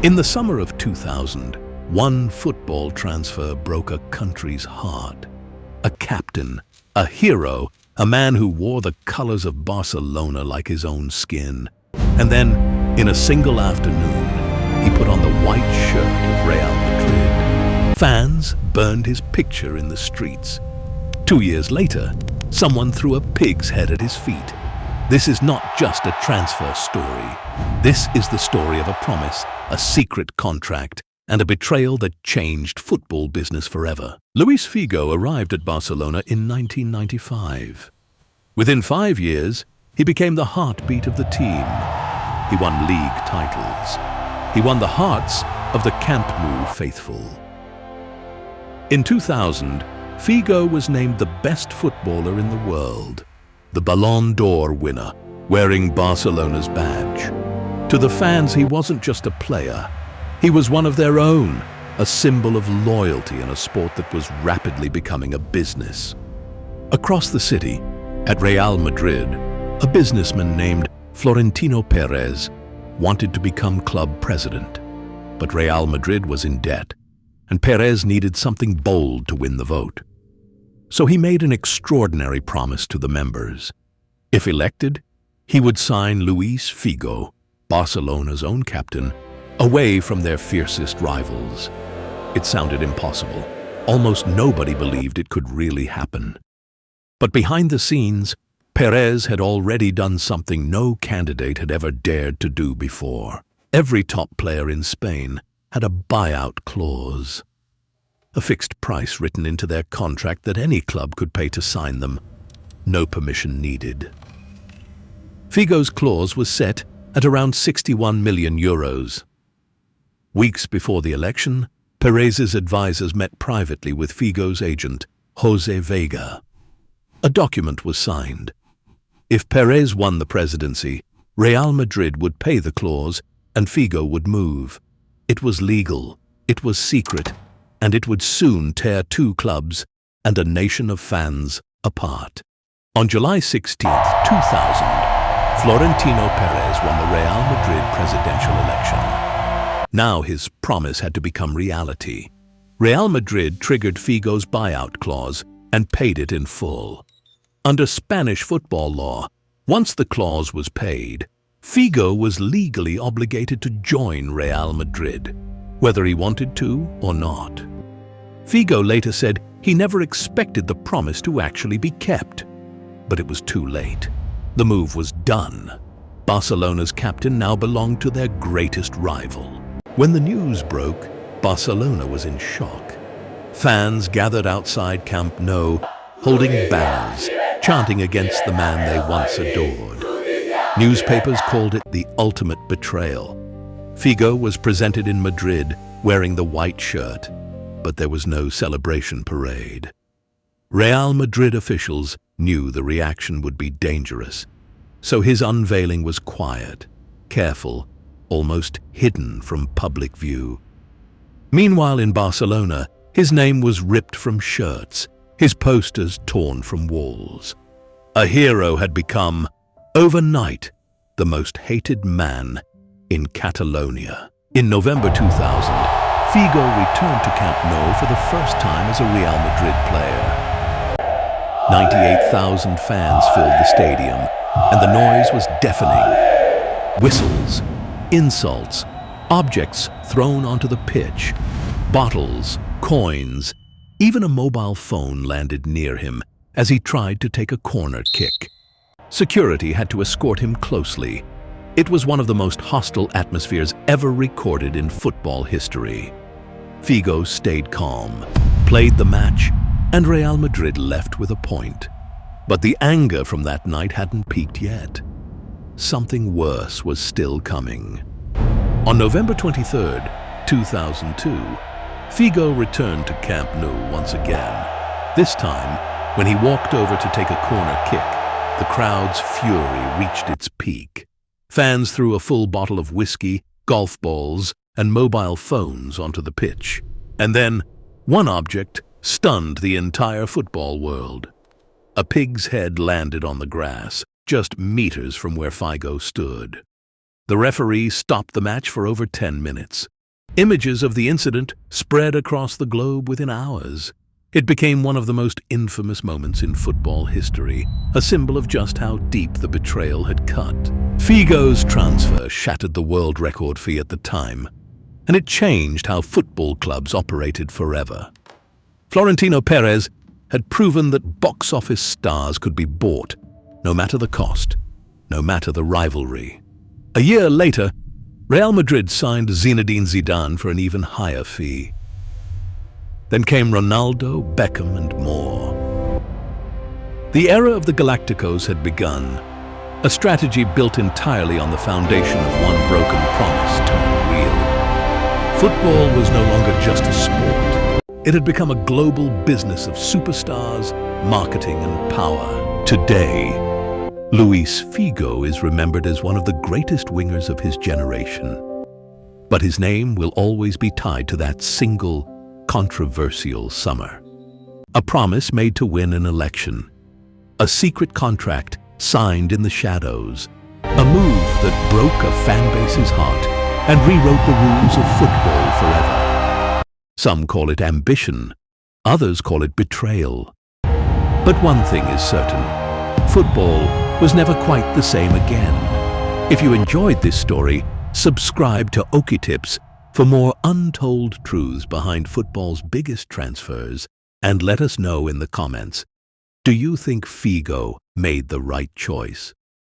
In the summer of 2000, one football transfer broke a country's heart. A captain, a hero, a man who wore the colors of Barcelona like his own skin. And then, in a single afternoon, he put on the white shirt of Real Madrid. Fans burned his picture in the streets. 2 years later, someone threw a pig's head at his feet. This is not just a transfer story. This is the story of a promise, a secret contract, and a betrayal that changed football business forever. Luis Figo arrived at Barcelona in 1995. Within 5 years, he became the heartbeat of the team. He won league titles. He won the hearts of the Camp Nou faithful. In 2000, Figo was named the best footballer in the world, the Ballon d'Or winner, wearing Barcelona's badge. To the fans, he wasn't just a player. He was one of their own, a symbol of loyalty in a sport that was rapidly becoming a business. Across the city, at Real Madrid, a businessman named Florentino Perez wanted to become club president. But Real Madrid was in debt, and Perez needed something bold to win the vote. So he made an extraordinary promise to the members. If elected, he would sign Luis Figo, Barcelona's own captain, away from their fiercest rivals. It sounded impossible. Almost nobody believed it could really happen. But behind the scenes, Perez had already done something no candidate had ever dared to do before. Every top player in Spain had a buyout clause, a fixed price written into their contract that any club could pay to sign them, no permission needed. Figo's clause was set at around 61 million euros. Weeks before the election, Perez's advisors met privately with Figo's agent, José Vega. A document was signed. If Perez won the presidency, Real Madrid would pay the clause and Figo would move. It was legal, it was secret, and it would soon tear two clubs and a nation of fans apart. On July 16, 2000, Florentino Perez won the Real Madrid presidential election. Now his promise had to become reality. Real Madrid triggered Figo's buyout clause and paid it in full. Under Spanish football law, once the clause was paid, Figo was legally obligated to join Real Madrid, whether he wanted to or not. Figo later said he never expected the promise to actually be kept. But it was too late. The move was done. Barcelona's captain now belonged to their greatest rival. When the news broke, Barcelona was in shock. Fans gathered outside Camp Nou, holding banners, chanting against the man they once adored. Newspapers called it the ultimate betrayal. Figo was presented in Madrid wearing the white shirt, but there was no celebration parade. Real Madrid officials knew the reaction would be dangerous, so his unveiling was quiet, careful, almost hidden from public view. Meanwhile in Barcelona, his name was ripped from shirts, his posters torn from walls. A hero had become, overnight, the most hated man in Catalonia. In November 2000, Figo returned to Camp Nou for the first time as a Real Madrid player. 98,000 fans filled the stadium, and the noise was deafening. Whistles, insults, objects thrown onto the pitch, bottles, coins, even a mobile phone landed near him as he tried to take a corner kick. Security had to escort him closely. It was one of the most hostile atmospheres ever recorded in football history. Figo stayed calm, played the match, and Real Madrid left with a point. But the anger from that night hadn't peaked yet. Something worse was still coming. On November 23, 2002, Figo returned to Camp Nou once again. This time, when he walked over to take a corner kick, the crowd's fury reached its peak. Fans threw a full bottle of whiskey, golf balls, and mobile phones onto the pitch. And then, one object stunned the entire football world. A pig's head landed on the grass, just meters from where Figo stood. The referee stopped the match for over 10 minutes. Images of the incident spread across the globe within hours. It became one of the most infamous moments in football history, a symbol of just how deep the betrayal had cut. Figo's transfer shattered the world record fee at the time, and it changed how football clubs operated forever. Florentino Perez had proven that box office stars could be bought, no matter the cost, no matter the rivalry. A year later, Real Madrid signed Zinedine Zidane for an even higher fee. Then came Ronaldo, Beckham, and more. The era of the Galacticos had begun, a strategy built entirely on the foundation of one broken promise turned real. Football was no longer just a sport. It had become a global business of superstars, marketing, and power. Today, Luis Figo is remembered as one of the greatest wingers of his generation. But his name will always be tied to that single, controversial summer. A promise made to win an election. A secret contract signed in the shadows. A move that broke a fan base's heart and rewrote the rules of football forever. Some call it ambition, others call it betrayal. But one thing is certain: football was never quite the same again. If you enjoyed this story, subscribe to Oki Tips for more untold truths behind football's biggest transfers, and let us know in the comments, do you think Figo made the right choice?